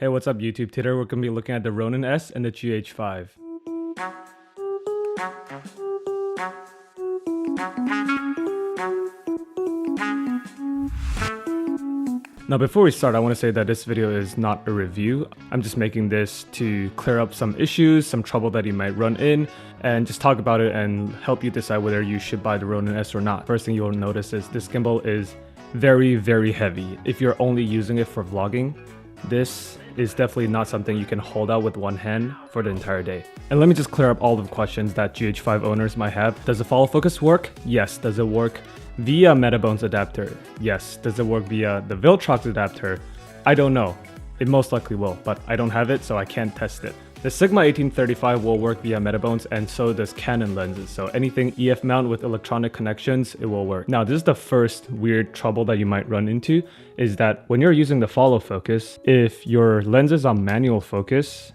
Hey, what's up YouTube? Today we're going to be looking at the Ronin-S and the GH5. Now before we start, I want to say that this video is not a review. I'm just making this to clear up some issues, some trouble that you might run in, and just talk about it and help you decide whether you should buy the Ronin-S or not. First thing you'll notice is this gimbal is very heavy. If you're only using it for vlogging, this is definitely not something you can hold out with one hand for the entire day. And let me just clear up all the questions that GH5 owners might have. Does the follow focus work? Yes. Does it work via Metabones adapter? Yes. Does it work via the Viltrox adapter? I don't know. It most likely will, but I don't have it, so I can't test it. The Sigma 1835 will work via Metabones, and so does Canon lenses. So anything EF mount with electronic connections, it will work. Now, this is the first weird trouble that you might run into, is that when you're using the follow focus, if your lens is on manual focus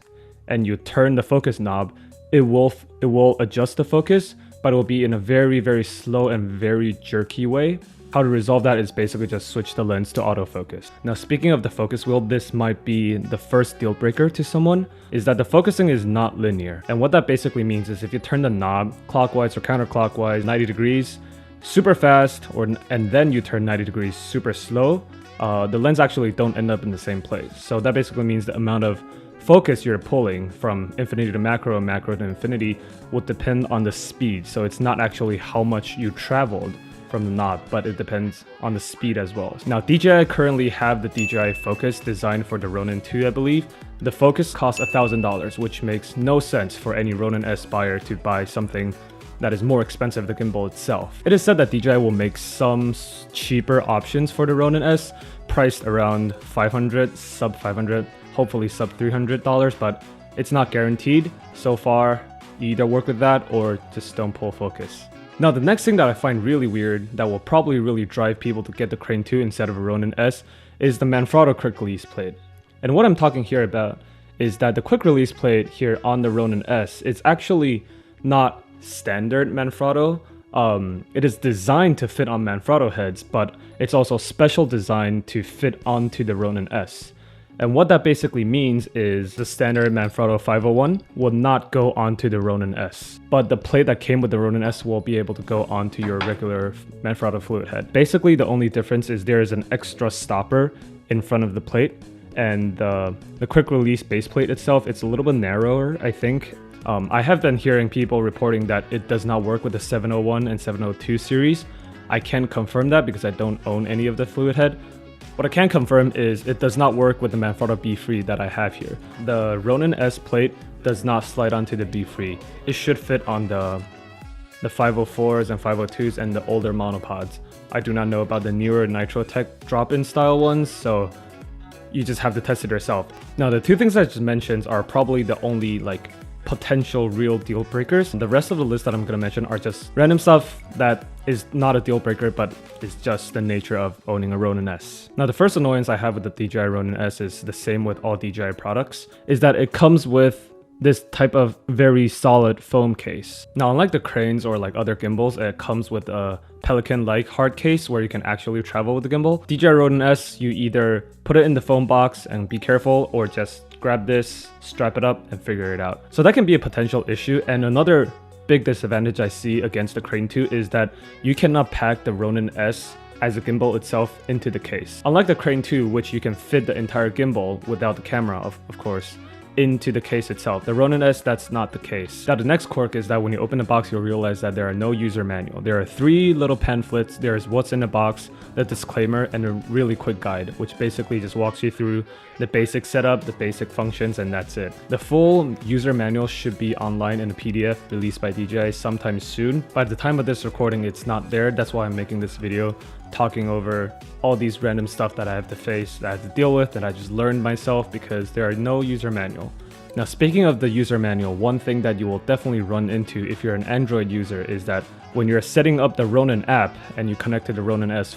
and you turn the focus knob, it will adjust the focus, but it will be in a very slow and very jerky way. How to resolve that is basically just switch the lens to autofocus. Now, speaking of the focus wheel, this might be the first deal breaker to someone, is that the focusing is not linear. And what that basically means is if you turn the knob clockwise or counterclockwise 90 degrees super fast, and then you turn 90 degrees super slow, the lens actually don't end up in the same place. So that basically means the amount of focus you're pulling from infinity to macro and macro to infinity would depend on the speed. So it's not actually how much you traveled from the knob, but it depends on the speed as well. Now, DJI currently have the Dji Focus designed for the Ronin 2, I believe. The Focus costs $1,000, which makes no sense for any Ronin-S buyer to buy something that is more expensive than the gimbal itself. It is said that DJI will make some cheaper options for the Ronin-S, priced around $500, sub $500, hopefully sub $300, but it's not guaranteed. So far, you either work with that or just don't pull focus. Now, the next thing that I find really weird that will probably really drive people to get the Crane 2 instead of a Ronin-S is the Manfrotto quick release plate. And what I'm talking here about is that the quick release plate here on the Ronin-S, it's actually not standard Manfrotto. It is designed to fit on Manfrotto heads, but it's also special designed to fit onto the Ronin-S. And what that basically means is the standard Manfrotto 501 will not go onto the Ronin-S, but the plate that came with the Ronin-S will be able to go onto your regular Manfrotto fluid head. Basically, the only difference is there is an extra stopper in front of the plate, and the quick release base plate itself, it's a little bit narrower, I think. I have been hearing people reporting that it does not work with the 701 and 702 series. I can't confirm that because I don't own any of the fluid head. What I can confirm is it does not work with the Manfrotto B3 that I have here. The Ronin-S plate does not slide onto the B3. It should fit on the 504s and 502s and the older monopods. I do not know about the newer Nitrotech drop-in style ones, so you just have to test it yourself. Now, the two things I just mentioned are probably the only potential real deal breakers. The rest of the list that I'm going to mention are just random stuff that is not a deal breaker, but is just the nature of owning a Ronin-S. Now, the first annoyance I have with the DJI Ronin-S is the same with all DJI products, is that it comes with this type of very solid foam case. Now, unlike the cranes or other gimbals, it comes with a Pelican-like hard case where you can actually travel with the gimbal. DJI Ronin-S, you either put it in the foam box and be careful, or just grab this, strap it up, and figure it out. So that can be a potential issue. And another big disadvantage I see against the Crane 2 is that you cannot pack the Ronin-S as a gimbal itself into the case. Unlike the Crane 2, which you can fit the entire gimbal without the camera, of course, into the case itself. The Ronin-S, that's not the case. Now, the next quirk is that when you open the box, you'll realize that there are no user manual. There are 3 little pamphlets. There's what's in the box, the disclaimer, and a really quick guide, which basically just walks you through the basic setup, the basic functions, and that's it. The full user manual should be online in a PDF released by DJI sometime soon. By the time of this recording, it's not there. That's why I'm making this video, talking over all these random stuff that I have to face, that I have to deal with, that I just learned myself because there are no user manual. Now, speaking of the user manual, one thing that you will definitely run into if you're an Android user is that when you're setting up the Ronin app and you connect to the Ronin-S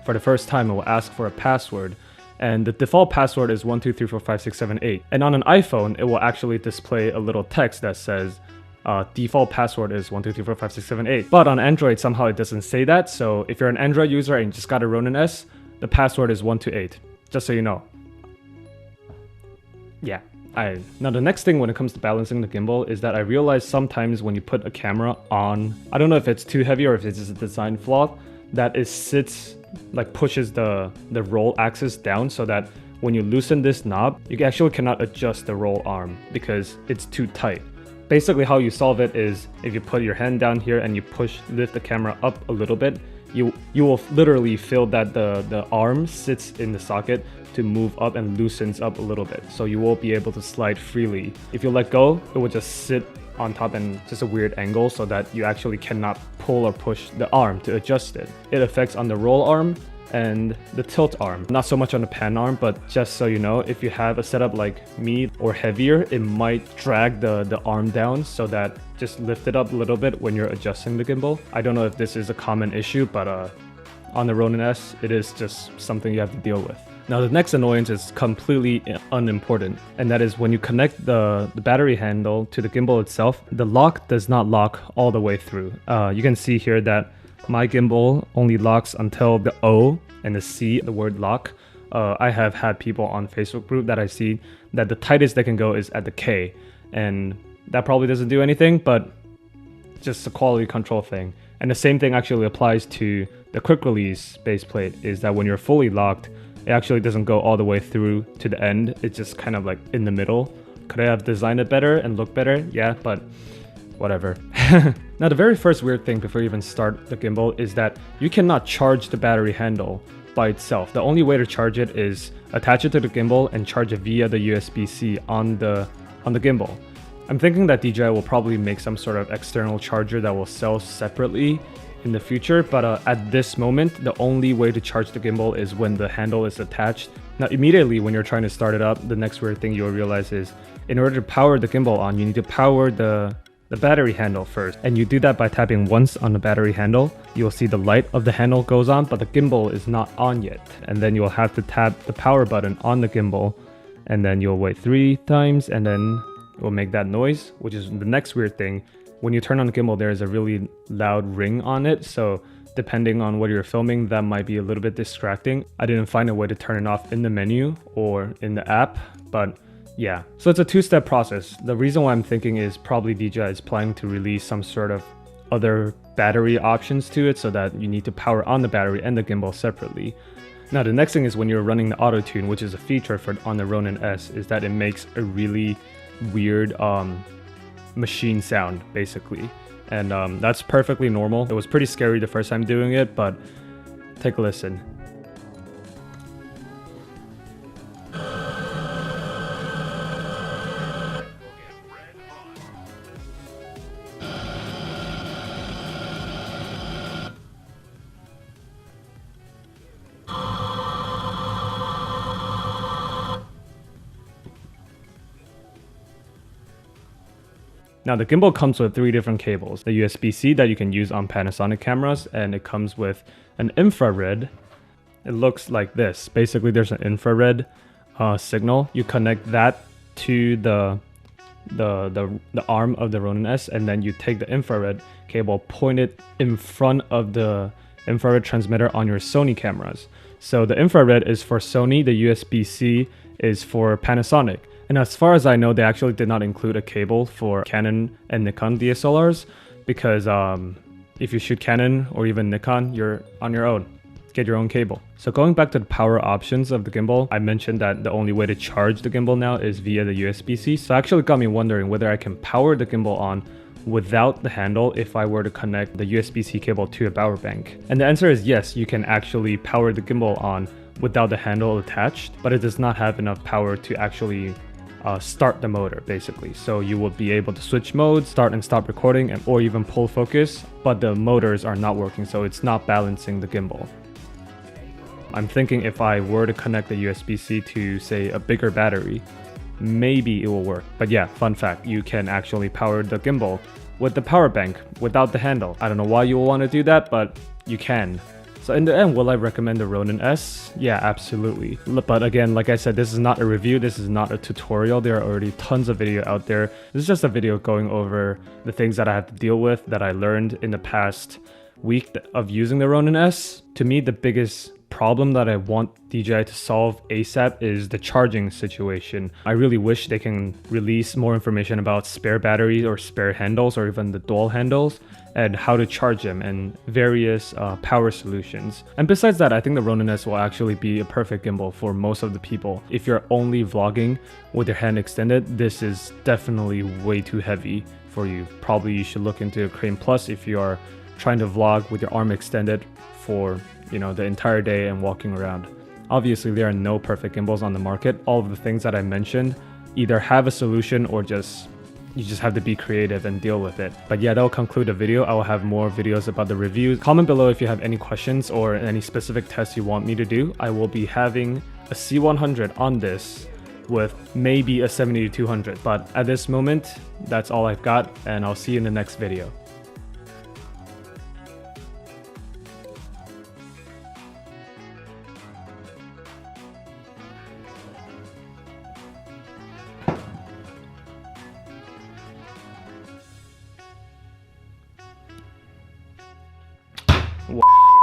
for the first time, it will ask for a password. And the default password is 1234567 And on an iPhone, it will actually display a little text that says, default password is 1234567 But on Android, somehow it doesn't say that. So if you're an Android user and you just got a Ronin-S, the password is 128, just so you know. yeah. Now the next thing when it comes to balancing the gimbal is that I realized sometimes when you put a camera on, I don't know if it's too heavy or if it's just a design flaw, that it sits, like pushes the roll axis down so that when you loosen this knob, you actually cannot adjust the roll arm because it's too tight. Basically how you solve it is if you put your hand down here and you lift the camera up a little bit, you will literally feel that the arm sits in the socket to move up and loosens up a little bit, so you won't be able to slide freely. If you let go, it will just sit on top and just a weird angle so that you actually cannot pull or push the arm to adjust it. It affects on the roll arm and the tilt arm, not so much on the pan arm, but just so you know, if you have a setup like me or heavier, it might drag the arm down, so that just lift it up a little bit when you're adjusting the gimbal. I don't know if this is a common issue, but on the Ronin-S, it is just something you have to deal with. Now the next annoyance is completely unimportant, and that is when you connect the battery handle to the gimbal itself, the lock does not lock all the way through. You can see here that my gimbal only locks until the O and the C, the word lock. I have had people on Facebook group that I see that the tightest they can go is at the K, and that probably doesn't do anything, but just a quality control thing. And the same thing actually applies to the quick release base plate, is that when you're fully locked, it actually doesn't go all the way through to the end. It's just kind of like in the middle. Could I have designed it better and look better? Yeah, but whatever. Now the very first weird thing before you even start the gimbal is that you cannot charge the battery handle by itself. The only way to charge it is attach it to the gimbal and charge it via the USB-C on the gimbal. I'm thinking that DJI will probably make some sort of external charger that will sell separately in the future, but at this moment, the only way to charge the gimbal is when the handle is attached. Now immediately when you're trying to start it up, the next weird thing you'll realize is in order to power the gimbal on, you need to power the battery handle first, and you do that by tapping once on the battery handle. You'll see the light of the handle goes on, but the gimbal is not on yet, and then you'll have to tap the power button on the gimbal, and then you'll wait 3 times, and then it will make that noise, which is the next weird thing. When you turn on the gimbal, there is a really loud ring on it, so depending on what you're filming, that might be a little bit distracting. I didn't find a way to turn it off in the menu or in the app, but yeah. So it's a 2-step process. The reason why I'm thinking is probably DJI is planning to release some sort of other battery options to it so that you need to power on the battery and the gimbal separately. Now the next thing is when you're running the auto tune, which is a feature on the Ronin-S, is that it makes a really weird machine sound basically, and that's perfectly normal. It was pretty scary the first time doing it, but take a listen. Now the gimbal comes with 3 different cables. The USB-C that you can use on Panasonic cameras, and it comes with an infrared. It looks like this. Basically there's an infrared signal. You connect that to the arm of the Ronin-S, and then you take the infrared cable, point it in front of the infrared transmitter on your Sony cameras. So the infrared is for Sony, the USB-C is for Panasonic. And as far as I know, they actually did not include a cable for Canon and Nikon DSLRs because if you shoot Canon or even Nikon, you're on your own. Get your own cable. So going back to the power options of the gimbal, I mentioned that the only way to charge the gimbal now is via the USB-C. So it actually got me wondering whether I can power the gimbal on without the handle if I were to connect the USB-C cable to a power bank. And the answer is yes, you can actually power the gimbal on without the handle attached, but it does not have enough power to actually start the motor basically. So you will be able to switch modes, start and stop recording, or even pull focus, but the motors are not working, so it's not balancing the gimbal. I'm thinking if I were to connect the USB-C to, say, a bigger battery, maybe it will work. But yeah, fun fact, you can actually power the gimbal with the power bank without the handle. I don't know why you will want to do that, but you can. So in the end, will I recommend the Ronin-S? Yeah, absolutely. But again, like I said, this is not a review, this is not a tutorial. There are already tons of video out there. This is just a video going over the things that I have to deal with that I learned in the past week of using the Ronin-S. To me, the biggest problem that I want DJI to solve ASAP is the charging situation. I really wish they can release more information about spare batteries or spare handles or even the dual handles and how to charge them and various power solutions. And besides that, I think the Ronin-S will actually be a perfect gimbal for most of the people. If you're only vlogging with your hand extended, this is definitely way too heavy for you. Probably you should look into a Crane Plus if you are trying to vlog with your arm extended for, you know, the entire day and walking around. Obviously, there are no perfect gimbals on the market. All of the things that I mentioned either have a solution or you just have to be creative and deal with it. But yeah, that'll conclude the video. I will have more videos about the reviews. Comment below if you have any questions or any specific tests you want me to do. I will be having a C100 on this with maybe a 70-200. But at this moment, that's all I've got, and I'll see you in the next video. What?